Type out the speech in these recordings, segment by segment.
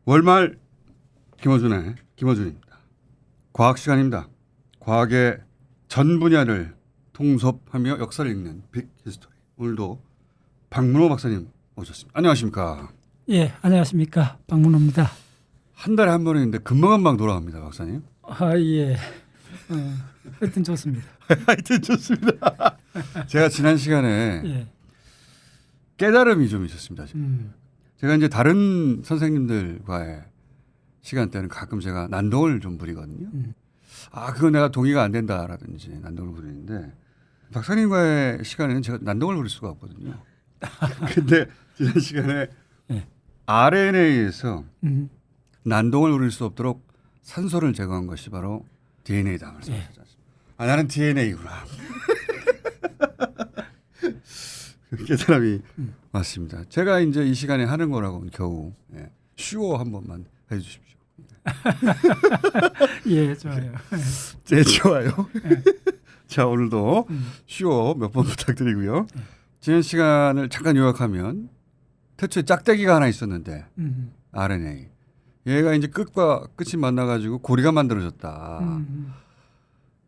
월말 김어준입니다. 과학 시간입니다. 과학의 전 분야를 통섭하며 역사를 읽는 빅 히스토리. 오늘도 박문호 박사님 오셨습니다. 안녕하십니까? 예, 안녕하십니까? 박문호입니다. 한 달에 한 번인데 금방금방 돌아갑니다, 박사님. 아, 예. 하여튼 좋습니다. 하여튼 좋습니다. 제가 지난 시간에 예. 깨달음이 좀 있었습니다. 제가 이제 다른 선생님들과의 시간 때는 가끔 제가 난동을 좀 부리거든요. 아, 그건 내가 동의가 안 된다라든지 난동을 부리는데 박사님과의 시간에는 제가 난동을 부릴 수가 없거든요. 근데 지난 시간에 예. RNA에서 난동을 부릴 수 없도록 산소를 제거한 것이 바로 DNA다 말씀하셨지 않습니까? 아, 나는 DNA구나. 그 사람이 맞습니다. 제가 이제 이 시간에 하는 거라고는 겨우 쉬워 한 번만 해주십시오. 예, 좋아요. 네, 좋아요. 자, 오늘도 쉬워 몇 번 부탁드리고요. 지난 시간을 잠깐 요약하면 태초에 짝대기가 하나 있었는데 RNA. 얘가 이제 끝과 끝이 만나가지고 고리가 만들어졌다.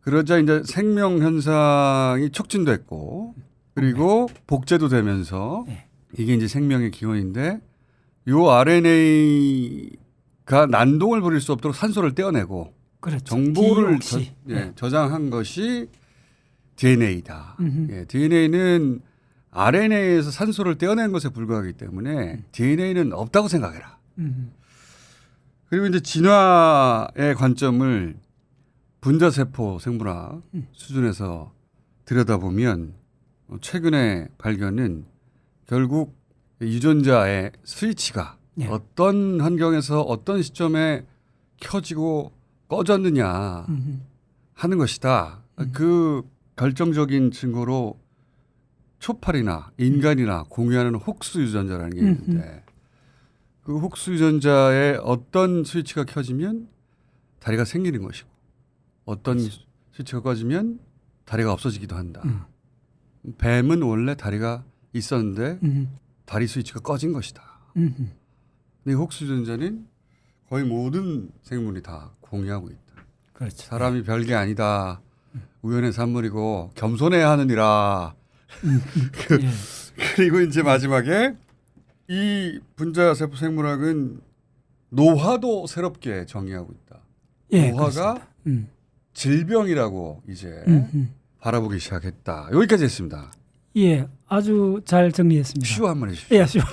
그러자 이제 생명 현상이 촉진됐고 그리고 복제도 되면서 이게 이제 생명의 기원인데 요 RNA가 난동을 부릴 수 없도록 산소를 떼어내고 그렇죠. 정보를 예. 저장한 것이 DNA다. 예, DNA는 RNA에서 산소를 떼어낸 것에 불과하기 때문에 DNA는 없다고 생각해라. 그리고 이제 진화의 관점을 분자세포 생물학 수준에서 들여다보면 최근의 발견은 결국 유전자의 스위치가 어떤 환경에서 어떤 시점에 켜지고 꺼졌느냐 하는 것이다. 그 결정적인 증거로 초팔이나 인간이나 공유하는 혹수 유전자라는 게 있는데 그 혹수 유전자에 어떤 스위치가 켜지면 다리가 생기는 것이고 어떤 스위치가 꺼지면 다리가 없어지기도 한다. 뱀은 원래 다리가 있었는데 다리 스위치가 꺼진 것이다. 근데 혹수 유전자는 거의 모든 생물이 다 공유하고 있다. 그렇죠. 사람이 별게 아니다. 우연의 산물이고 겸손해야 하느니라. 예. 그리고 이제 마지막에 이 분자세포 생물학은 노화도 새롭게 정의하고 있다. 예, 노화가 질병이라고 이제 바라보기 시작했다. 여기까지 했습니다. 예, 아주 잘 정리했습니다. 쉬워 한번 해주십시오. 예, 쉬워.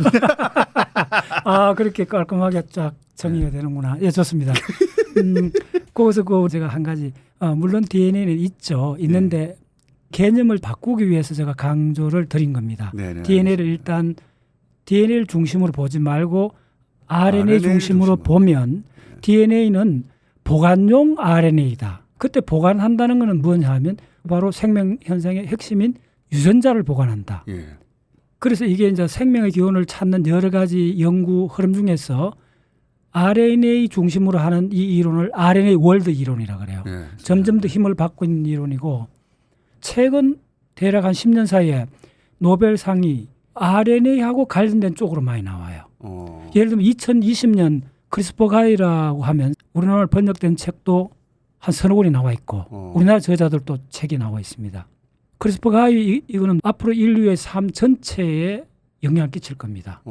아, 그렇게 깔끔하게 쫙 정리가 되는구나. 예, 좋습니다. 거기서 제가 한 가지, 물론 DNA는 있는데 개념을 바꾸기 위해서 제가 강조를 드린 겁니다. 네네, DNA를 일단 DNA를 중심으로 보지 말고 RNA 중심으로 보면 DNA는 보관용 RNA이다. 그때 보관한다는 것은 뭐냐 하면 바로 생명 현상의 핵심인 유전자를 보관한다. 예. 그래서 이게 이제 생명의 기원을 찾는 여러 가지 연구 흐름 중에서 RNA 중심으로 하는 이 이론을 RNA 월드 이론이라고 그래요. 예. 점점 더 힘을 받고 있는 이론이고 최근 대략 한 10년 사이에 노벨상이 RNA하고 관련된 쪽으로 많이 나와요. 예를 들면 2020년 크리스퍼 가이라고 하면 우리나라로 번역된 책도 한 서너 권이 나와 있고 우리나라 저자들도 책이 나와 있습니다. 크리스퍼 가이 이거는 앞으로 인류의 삶 전체에 영향을 끼칠 겁니다.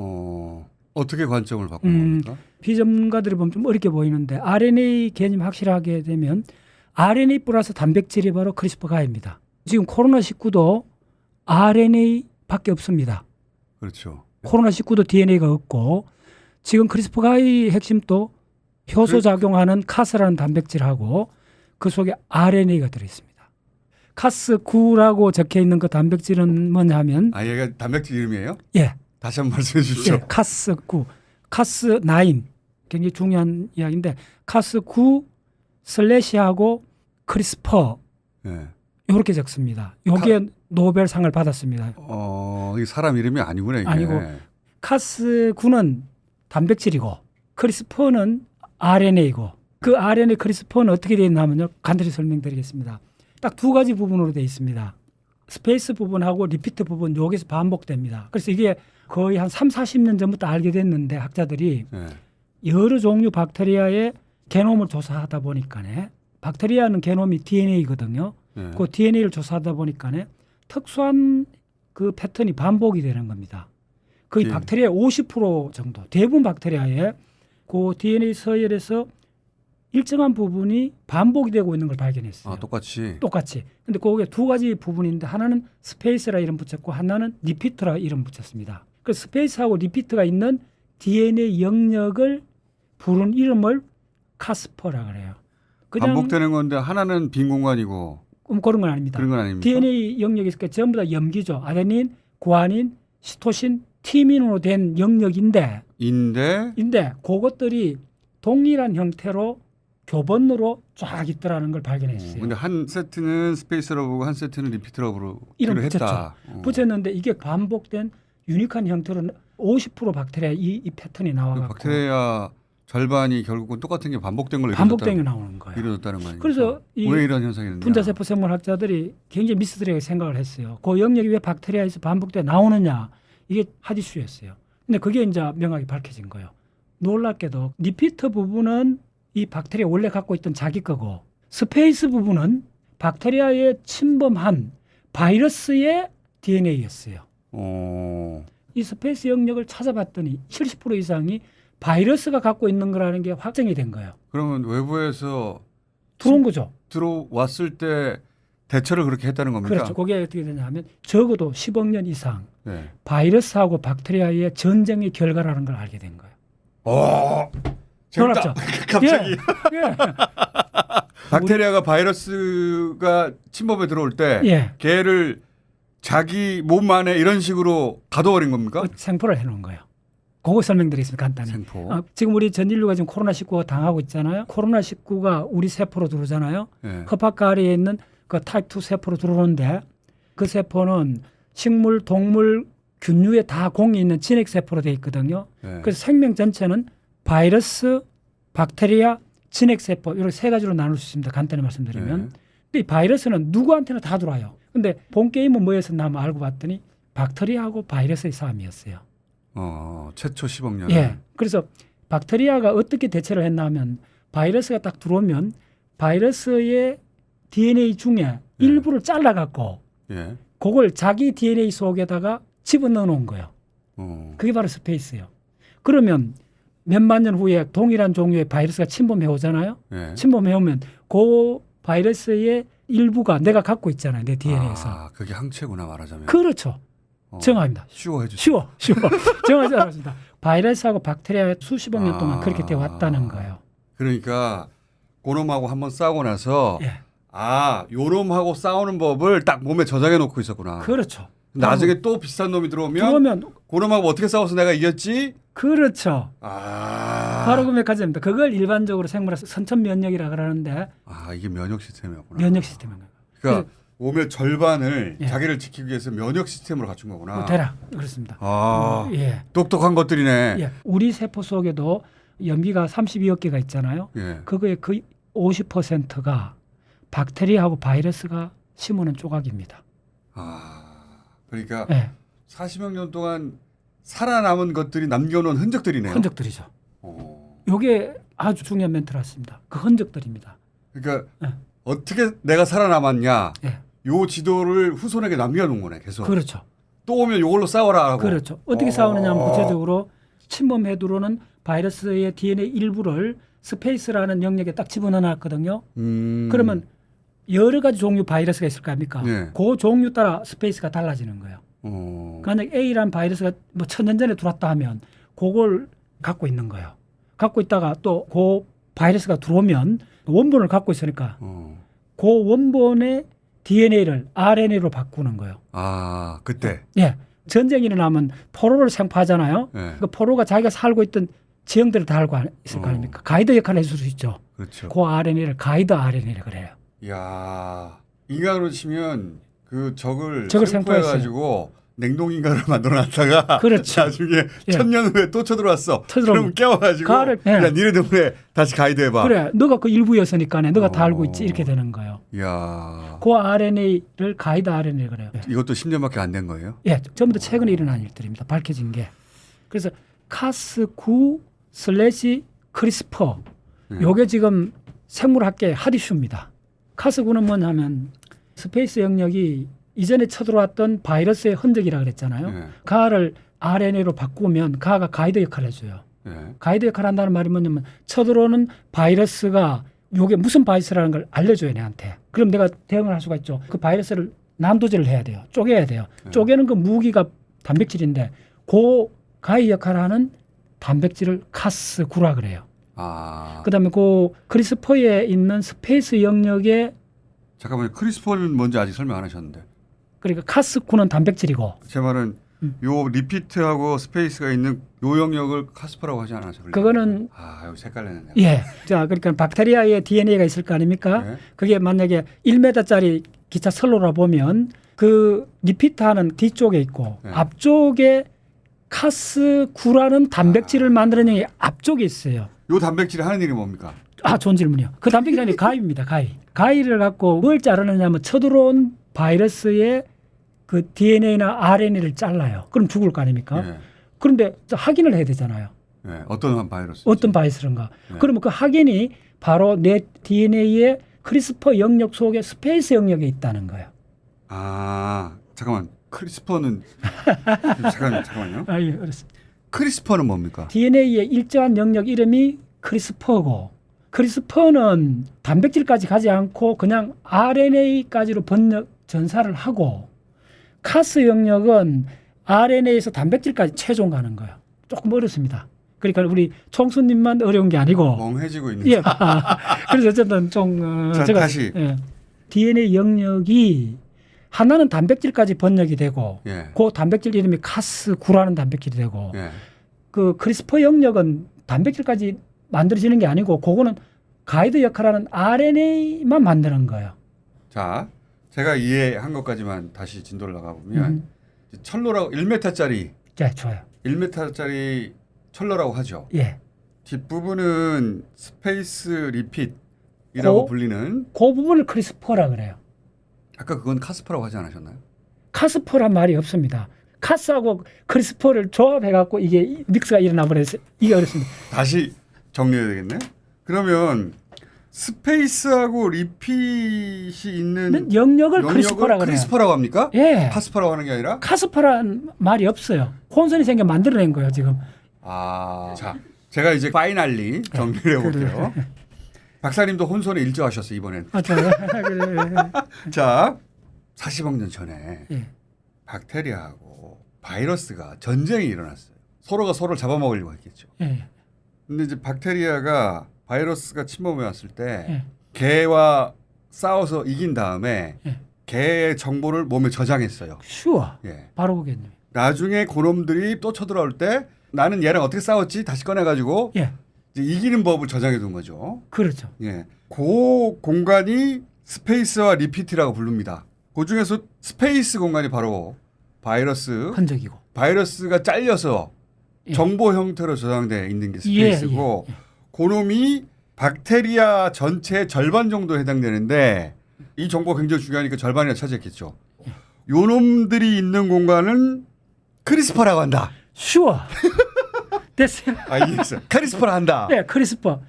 어떻게 관점을 바꾸는 겁니까? 비전문가들이 보면 좀 어렵게 보이는데 RNA 개념 확실하게 되면 RNA 플러스 단백질이 바로 크리스퍼 가이입니다. 지금 코로나19도 RNA밖에 없습니다. 그렇죠. 코로나19도 DNA가 없고 지금 크리스퍼 가이 핵심도 효소 작용하는 카스라는 단백질하고 그 속에 RNA가 들어있습니다. 카스9라고 적혀 있는 그 단백질은 뭐냐 하면 얘가 단백질 이름이에요? 예. 다시 한번 말씀해 주십시오. 예, 카스9, 카스9 굉장히 중요한 이야기인데 카스9 슬래시하고 크리스퍼 이렇게 적습니다. 여기에 노벨상을 받았습니다. 이게 사람 이름이 아니구나. 이게. 아니고 카스9는 단백질이고 크리스퍼는 RNA이고 그 RNA 크리스퍼는 어떻게 되어 있냐면요. 간단히 설명드리겠습니다. 딱 두 가지 부분으로 되어 있습니다. 스페이스 부분하고 리피트 부분 여기서 반복됩니다. 그래서 이게 거의 한 30, 40년 전부터 알게 됐는데 학자들이 여러 종류 박테리아의 게놈을 조사하다 보니까네 박테리아는 게놈이 DNA거든요. 네. 그 DNA를 조사하다 보니까네 특수한 그 패턴이 반복이 되는 겁니다. 거의 예. 박테리아의 50% 정도, 대부분 박테리아의 그 DNA 서열에서 일정한 부분이 반복이 되고 있는 걸 발견했어요. 아, 똑같이. 근데 그게 두 가지 부분인데 하나는 스페이스라 이름 붙였고 하나는 리피트라 이름 붙였습니다. 그 스페이스하고 리피트가 있는 DNA 영역을 부른 이름을 카스퍼라 그래요. 그냥 반복되는 건데 하나는 빈 공간이고 그런 건 아닙니다. 그런 건 아닙니까? DNA 영역이 있으니까 전부 다 염기죠. 아데닌, 구아닌, 시토신, 티민으로 된 영역인데 그것들이 동일한 형태로 교본으로 쫙 있더라는 걸 발견했어요. 근데 한 세트는 스페이스라고 부르고 한 세트는 리피트라고 부르기로 이름 했다. 붙였는데 이게 반복된 유니크한 형태로 50% 박테리아 이 패턴이 나와갖고 박테리아 절반이 결국은 똑같은 게 반복된 걸로 반복된 게 나오는 거예요. 이루어졌다는 거 아닙니까? 그래서 이 왜 이런 현상이 있느냐? 분자세포 생물학자들이 굉장히 미스터리하게 생각을 했어요. 그 영역이 왜 박테리아에서 반복돼 나오느냐 이게 핫이슈였어요. 근데 그게 이제 명확히 밝혀진 거예요. 놀랍게도 리피트 부분은 이 박테리아 원래 갖고 있던 자기 거고 스페이스 부분은 박테리아에 침범한 바이러스의 DNA였어요. 이 스페이스 영역을 찾아봤더니 70% 이상이 바이러스가 갖고 있는 거라는 게 확정이 된 거예요. 그러면 외부에서 들어온 거죠. 들어왔을 때 대처를 그렇게 했다는 겁니까? 그렇죠. 그게 어떻게 되냐 하면 적어도 10억 년 이상 네. 바이러스하고 박테리아의 전쟁의 결과라는 걸 알게 된 거예요. 재밌다. 갑자기 예. 박테리아가 바이러스가 침범에 들어올 때 예. 걔를 자기 몸 안에 이런 식으로 가둬버린 겁니까? 생포를 해놓은 거예요. 그거 설명드리겠습니다. 간단히. 생포. 지금 우리 전 인류가 지금 코로나19가 당하고 있잖아요. 코로나19가 우리 세포로 들어오잖아요. 네. 허파가리에 있는 그 타입 2 세포로 들어오는데 그 세포는 식물, 동물, 균류에 다 공이 있는 진핵 세포로 되어 있거든요. 네. 그래서 생명 전체는 바이러스, 박테리아, 진핵 세포 이렇게 세 가지로 나눌 수 있습니다. 간단히 말씀드리면. 네. 근데 이 바이러스는 누구한테나 다 들어와요. 근데 본 게임은 뭐였었나 한번 알고 봤더니 박테리아하고 바이러스의 싸움이었어요. 최초 10억 년. 예. 그래서 박테리아가 어떻게 대처를 했나 하면 바이러스가 딱 들어오면 바이러스의 DNA 중에 일부를 잘라갖고 예. 그걸 자기 DNA 속에다가 집어넣어 놓은 거예요. 그게 바로 스페이스예요. 그러면 몇만 년 후에 동일한 종류의 바이러스가 침범해 오잖아요. 예. 침범해 오면 그 바이러스의 일부가 내가 갖고 있잖아요. 내 DNA에서. 그게 항체구나 말하자면. 그렇죠. 정합니다. 쉬워 해주세요. 쉬워. 정하지 않았습니다. 바이러스하고 박테리아가 수십억 년 동안 그렇게 되어 왔다는 거예요. 그러니까 고놈하고 한번 싸우고 나서 예. 요놈하고 싸우는 법을 딱 몸에 저장해 놓고 있었구나. 그렇죠. 나중에 또 비슷한 놈이 들어오면 고놈하고 어떻게 싸워서 내가 이겼지? 그렇죠. 바로 그 메커니즘입니다. 그걸 일반적으로 생물학에서 선천 면역이라 그러는데 이게 면역 시스템이었구나. 면역 시스템인 거예요. 그러니까 몸의 절반을 예. 자기를 지키기 위해서 면역 시스템으로 갖춘 거구나. 대략 그렇습니다. 예. 똑똑한 것들이네. 예. 우리 세포 속에도 염기가 32억 개가 있잖아요. 예. 그거의 거의 50%가 박테리아하고 바이러스가 심어놓은 조각입니다. 그러니까 예. 40억 년 동안 살아남은 것들이 남겨놓은 흔적들이네요. 흔적들이죠. 이게 아주 중요한 멘트를 했습니다. 그 흔적들입니다. 그러니까 예. 어떻게 내가 살아남았냐. 예. 요 지도를 후손에게 남겨놓은 거네. 계속. 그렇죠. 또 오면 요걸로 싸워라 하고. 그렇죠. 어떻게 싸우느냐 하면 구체적으로 침범해 들어오는 바이러스의 DNA 일부를 스페이스라는 영역에 딱 집어넣어놨거든요. 그러면 여러 가지 종류 바이러스가 있을 거 아닙니까? 네. 그 종류 따라 스페이스가 달라지는 거예요. 만약 A라는 바이러스가 뭐 1000년 전에 들어왔다 하면 그걸 갖고 있는 거예요. 갖고 있다가 또 그 바이러스가 들어오면 원본을 갖고 있으니까 그 원본의 DNA를 RNA로 바꾸는 거예요. 그때. 예. 전쟁이 일어나면 포로를 생포하잖아요. 네. 그 포로가 자기가 살고 있던 지형들을 다 알고 있을 거 아닙니까? 가이드 역할을 해줄 수 있죠. 그렇죠. 그 RNA를 가이드 RNA를 그래요. 이야, 인간으로 치면 그 적을 적을 생포해가지고 냉동인간을 만들어놨다가 그렇죠. 나중에 1000년 후에 또 쳐들어왔어. 쳐들어오면 그럼 깨워가지고 야, 니네 때문에 다시 가이드해봐. 그래, 너가 그 일부였으니까 너가 다 알고 있지 이렇게 되는 거예요. 이야. 그 RNA를 가이드 RNA 그래요. 이것도 10년밖에 안 된 거예요? 예, 전부 다 최근에 일어난 일들입니다. 밝혀진 게. 그래서 카스9/카스 크리스퍼 요게 지금 생물학계의 핫 이슈입니다. 카스구는 뭐냐면 스페이스 영역이 이전에 쳐들어왔던 바이러스의 흔적이라 그랬잖아요. 가를 RNA로 바꾸면 가가 가이드 역할을 해줘요. 가이드 역할을 한다는 말이 뭐냐면 쳐들어오는 바이러스가 요게 무슨 바이러스라는 걸 알려줘요 내한테. 그럼 내가 대응을 할 수가 있죠. 그 바이러스를 난도질을 해야 돼요. 쪼개야 돼요. 쪼개는 그 무기가 단백질인데 그 가이 역할을 하는 단백질을 카스9라 그래요. 그다음에 그 크리스퍼에 있는 스페이스 영역에 잠깐만요. 크리스퍼는 뭔지 아직 설명 안 하셨는데. 그러니까 카스9는 단백질이고 제 말은 요 리피트하고 스페이스가 있는 요 영역을 카스퍼라고 하지 않았어요? 그거는 여기 색깔내네. 예. 자, 그러니까 박테리아의 DNA가 있을 거 아닙니까? 그게 만약에 1m짜리 기차 선로라 보면 그 리피트하는 뒤쪽에 있고 앞쪽에 카스9라는 단백질을 만드는 게 앞쪽에 있어요. 요 단백질이 하는 일이 뭡니까? 좋은 질문이요. 그 단백질이 가위입니다. 가위를 갖고 뭘 자르느냐면 쳐들어온 바이러스의 그 DNA나 RNA를 잘라요. 그럼 죽을 거 아닙니까? 그런데 확인을 해야 되잖아요. 어떤 바이러스? 어떤 바이러스인가. 그러면 그 확인이 바로 내 DNA의 크리스퍼 영역 속에 스페이스 영역에 있다는 거예요. 잠깐만. 크리스퍼는 잠깐만요. 예, 그렇습니다. 크리스퍼는 뭡니까? DNA의 일정한 영역 이름이 크리스퍼고 크리스퍼는 단백질까지 가지 않고 그냥 RNA까지로 번역 전사를 하고 카스 영역은 RNA에서 단백질까지 최종 가는 거예요. 조금 어렵습니다. 그러니까 우리 총수님만 어려운 게 아니고 멍해지고 있는. 예. 그래서 어쨌든 좀 제가 다시 DNA 영역이 하나는 단백질까지 번역이 되고 그 단백질 이름이 카스9라는 단백질이 되고 그 크리스퍼 영역은 단백질까지 만들어지는 게 아니고 그거는 가이드 역할하는 RNA만 만드는 거예요. 자, 제가 이해한 것까지만 다시 진도를 나가보면 철로라고 1m짜리 좋아요. 1m짜리 철로라고 하죠. 예. 뒷부분은 스페이스 리핏이라고 불리는 그 부분을 크리스퍼라 그래요. 아까 그건 카스퍼라고 하지 않으셨나요? 카스퍼란 말이 없습니다. 카스하고 크리스퍼를 조합해갖고 이게 믹스가 일어나 버려서 이게 어렵습니다. 다시 정리해야 되겠네. 그러면 스페이스하고 리핏이 있는 영역을 크리스퍼라고 그래요. 크리스퍼라고 합니까? 예. 카스퍼라고 하는 게 아니라? 카스퍼란 말이 없어요. 혼선이 생겨 만들어낸 거예요 지금. 자, 제가 이제 파이널리 정리를 해볼게요. 박사님도 혼선에 일조하셨어요 이번엔. 자, 40억 년 전에 박테리아하고 바이러스가 전쟁이 일어났어요. 서로가 서로를 잡아먹으려고 했겠죠. 근데 이제 박테리아가 바이러스가 침범해 왔을 때 개와 싸워서 이긴 다음에 개의 정보를 몸에 저장했어요. 바로 그겠네요. 나중에 그놈들이 또 쳐들어올 때 나는 얘랑 어떻게 싸웠지? 다시 꺼내가지고 이제 이기는 법을 저장해 둔 거죠. 그렇죠. 그 공간이 스페이스와 리피트라고 부릅니다. 그 중에서 스페이스 공간이 바로 바이러스 흔적이고 바이러스가 잘려서 정보 형태로 저장돼 있는 게 스페이스고 그놈이 박테리아 전체의 절반 정도 해당되는데 이 정보가 굉장히 중요하니까 절반이나 차지했겠죠. 요 놈들이 있는 공간은 크리스퍼라고 한다. 됐어요. 이해했어요. 크리스퍼라 한다. 네, 크리스퍼.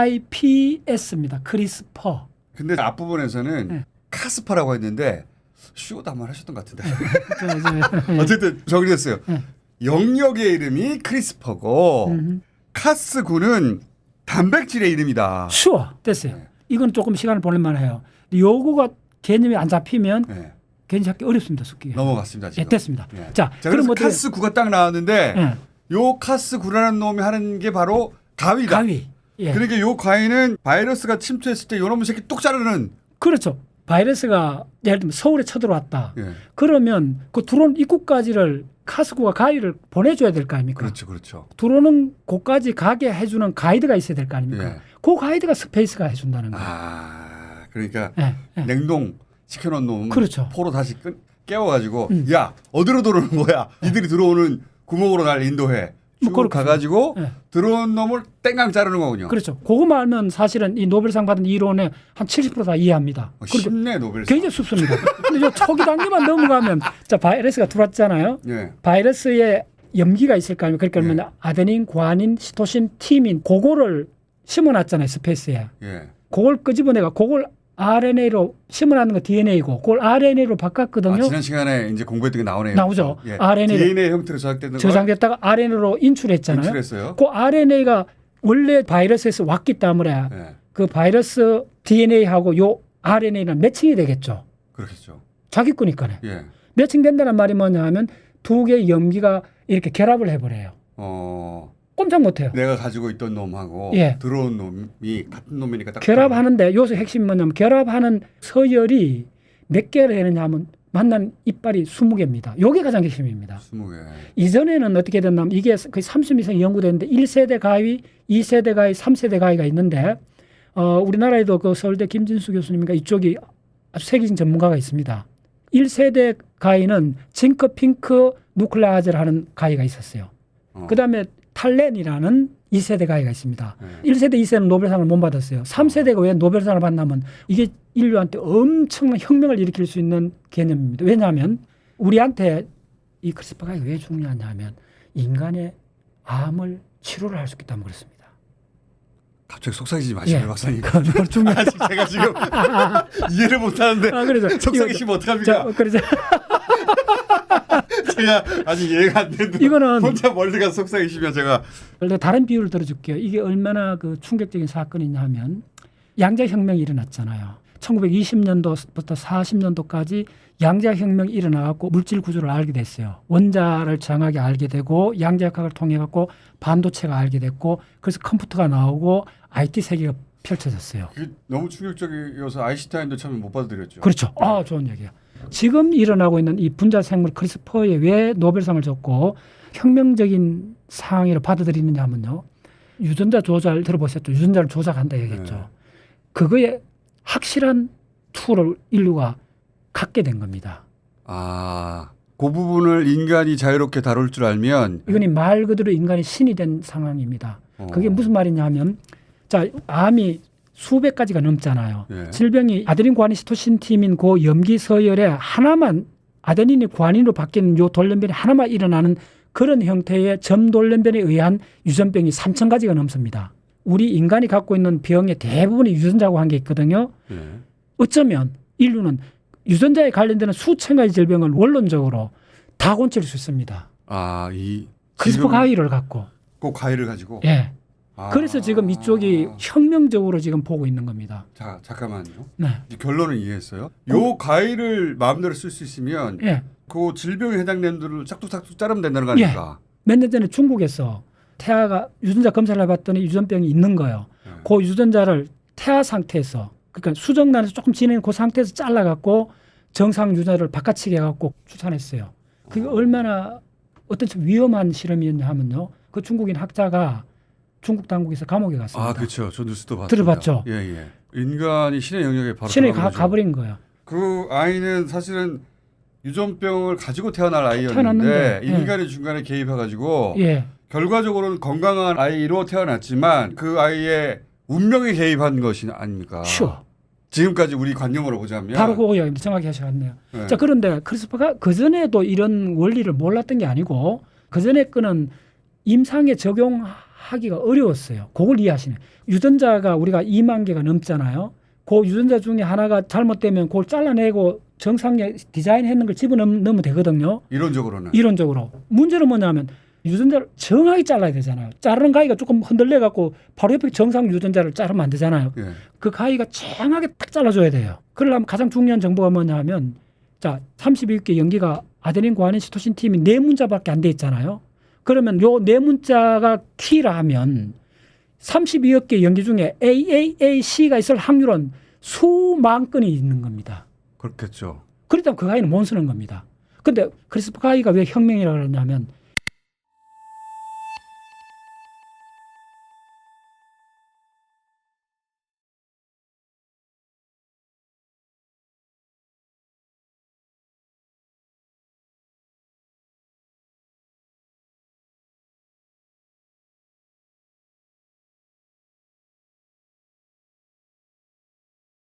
CRIPS입니다. 크리스퍼. 근데 앞부분에서는 카스퍼라고 했는데 슈도 한번 하셨던 것 같은데. 어쨌든 정리됐어요. 영역의 이름이 크리스퍼고 카스9는 단백질의 이름이다. 됐어요. 이건 조금 시간을 보낼만 해요. 요거가 개념이 안 잡히면 개념 잡기 어렵습니다. 숙기. 넘어갔습니다. 지금. 됐습니다. 자, 그럼 카스9가 딱 나왔는데 요 카스9라는 놈이 하는 게 바로 가위다. 그러니까 요 가위는 바이러스가 침투했을 때 요놈의 새끼 뚝 자르는. 그렇죠. 바이러스가 예를 들면 서울에 쳐들어왔다. 그러면 그 들어온 입구까지를 카스9가 가위를 보내줘야 될 거 아닙니까? 그렇죠. 들어오는 곳까지 가게 해주는 가이드가 있어야 될 거 아닙니까? 그 가이드가 스페이스가 해준다는 거예요. 그러니까 냉동 시켜놓은 놈 그렇죠. 포로 다시 깨워가지고 야 어디로 들어오는 거야? 이들이 들어오는 구멍으로 날 인도해. 쭉 가가지고 들어온 놈을 땡강 자르는 거군요. 그렇죠. 그거만 알면 사실은 이 노벨상 받은 이론의 한 70% 다 이해합니다. 쉽네 노벨상. 굉장히 쉽습니다. 근데 저 초기 단계만 넘어가면 자 바이러스가 들어왔잖아요. 바이러스의 염기가 있을 거 아닙니까? 그러니까 예. 그러면 아데닌, 구아닌, 시토신, 티민 그거를 심어놨잖아요. 스페이스에. 예. 그걸 끄집어내가 그걸 RNA로 심어놨는 거 DNA고 그걸 RNA로 바꿨거든요. 지난 시간에 이제 공부했던 게 나오네요. 나오죠. 예. RNA로 DNA 형태로 저장되는 걸 저장됐다가 RNA로 인출했잖아요. 인출했어요. 그 RNA가 원래 바이러스에서 왔기 때문에 예. 그 바이러스 DNA하고 요 RNA는 매칭이 되겠죠. 그렇겠죠. 자기 거니까요. 예. 매칭된다는 말이 뭐냐 하면 두 개의 염기가 이렇게 결합을 해버려요. 꼼짝 못해요. 내가 가지고 있던 놈하고 예. 들어온 놈이 같은 놈이니까 딱 결합하는데 여기서 핵심이 뭐냐면 결합하는 서열이 몇 개를 되느냐 하면 만난 이빨이 20개입니다. 이게 가장 핵심입니다. 20개. 이전에는 어떻게 됐냐면 이게 거의 30 이상 연구됐는데 1세대 가위, 2세대 가위, 3세대 가위가 있는데 우리나라에도 그 서울대 김진수 교수님과 이쪽이 아주 세계적인 전문가가 있습니다. 1세대 가위는 징크 핑크 누클레아즈를 하는 가위가 있었어요. 그다음에 탈렌이라는 2세대 가위가 있습니다. 1세대, 2세대는 노벨상을 못 받았어요. 3세대가 왜 노벨상을 받냐면 이게 인류한테 엄청난 혁명을 일으킬 수 있는 개념입니다. 왜냐하면 우리한테 이 크리스퍼 가위가 왜 중요하냐면 인간의 암을 치료를 할 수 있기 때문에 그렇습니다. 갑자기 속상해지지 마시고요, 예. 박사님. 그건 중요하다. 아직 제가 지금 이해를 못하는데 그래서 속상해지면 어떡합니까? 그래서 제가 아직 이해가 안 되는데 이거는 혼자 멀리 가서 속상해지면 제가 내가 다른 비유를 들어줄게요. 이게 얼마나 그 충격적인 사건이냐 하면 양자혁명이 일어났잖아요. 1920년도부터 40년도까지 양자혁명이 일어나갖고 물질 구조를 알게 됐어요. 원자를 정확하게 알게 되고 양자역학을 통해 갖고 반도체가 알게 됐고 그래서 컴퓨터가 나오고 IT 세계가 펼쳐졌어요. 그게 너무 충격적이어서 아인슈타인도 참 못 받아들였죠. 그렇죠. 좋은 얘기야. 지금 일어나고 있는 이 분자생물 크리스퍼에 왜 노벨상을 줬고 혁명적인 상황으로 받아들이느냐 하면요. 유전자 조작 들어보셨죠? 유전자를 조작한다 얘기했죠. 네. 그거에 확실한 툴을 인류가 갖게 된 겁니다. 그 부분을 인간이 자유롭게 다룰 줄 알면 이건 말 그대로 인간이 신이 된 상황입니다. 그게 무슨 말이냐 하면 자, 암이 수백 가지가 넘잖아요. 예. 질병이 아데닌, 구아닌, 시토신, 티민 그 염기 서열에 하나만 아데닌이 구아닌으로 바뀌는 요 돌연변이 하나만 일어나는 그런 형태의 점돌연변에 의한 유전병이 3,000가지가 넘습니다. 우리 인간이 갖고 있는 병의 대부분이 유전자하고 한 게 있거든요. 예. 어쩌면 인류는 유전자에 관련되는 수천 가지 질병을 원론적으로 다 고칠 수 있습니다. 이 크리스퍼 가위를 갖고. 꼭 가위를 가지고. 예. 그래서 지금 이쪽이 혁명적으로 지금 보고 있는 겁니다. 자, 잠깐만요. 네. 결론은 이해했어요. 요 가위를 마음대로 쓸 수 있으면 예. 그 질병에 해당되는 들을 짝둑짝둑 자르면 된다는 거 아닙니까? 몇 년 전에 중국에서 태아가 유전자 검사를 해봤더니 유전병이 있는 거예요. 그 유전자를 태아 상태에서 그러니까 수정란에서 조금 지낸 그 상태에서 잘라갖고 정상 유전자를 바깥치게 해갖고 추산했어요. 그게 얼마나 어떤 위험한 실험이었냐 하면요. 그 중국인 학자가 중국 당국에서 감옥에 갔습니다. 그렇죠. 저 뉴스도 봤습니다. 들어봤죠? 예. 인간이 신의 영역에 바로 신에 들어간 거죠. 가버린 거예요. 그 아이는 사실은 유전병을 가지고 태어날 아이였는데 태어났는데, 인간이 중간에 개입해가지고 예. 결과적으로는 건강한 아이로 태어났지만 그 아이의 운명에 개입한 것이 아닙니까? 쉬워. 지금까지 우리 관념으로 보자면 바로 그거 이야기입니다. 정확히 하셨네요. 네. 자, 그런데 크리스퍼가 그전에도 이런 원리를 몰랐던 게 아니고 그전에 거는 임상에 적용하기가 어려웠어요. 그걸 이해하시네. 유전자가 우리가 2만 개가 넘잖아요. 그 유전자 중에 하나가 잘못되면 그걸 잘라내고 정상에 디자인했는 걸 집어넣으면 되거든요. 이론적으로는. 이론적으로. 문제는 뭐냐면 유전자를 정확히 잘라야 되잖아요. 자르는 가위가 조금 흔들려 갖고 바로 옆에 정상 유전자를 자르면 안 되잖아요. 예. 그 가위가 정확하게 딱 잘라줘야 돼요. 그러려면 가장 중요한 정보가 뭐냐 하면 자 32개 염기가 아데닌, 구아닌, 시토신, 티민 4문자밖에 안 돼 있잖아요. 그러면 요 4문자가 키라 하면 32억 개 염기 중에 AAAC가 있을 확률은 수만 건이 있는 겁니다. 그렇겠죠. 그렇다면 그 가위는 못 쓰는 겁니다. 근데 크리스퍼 가위가 왜 혁명이라고 그러냐면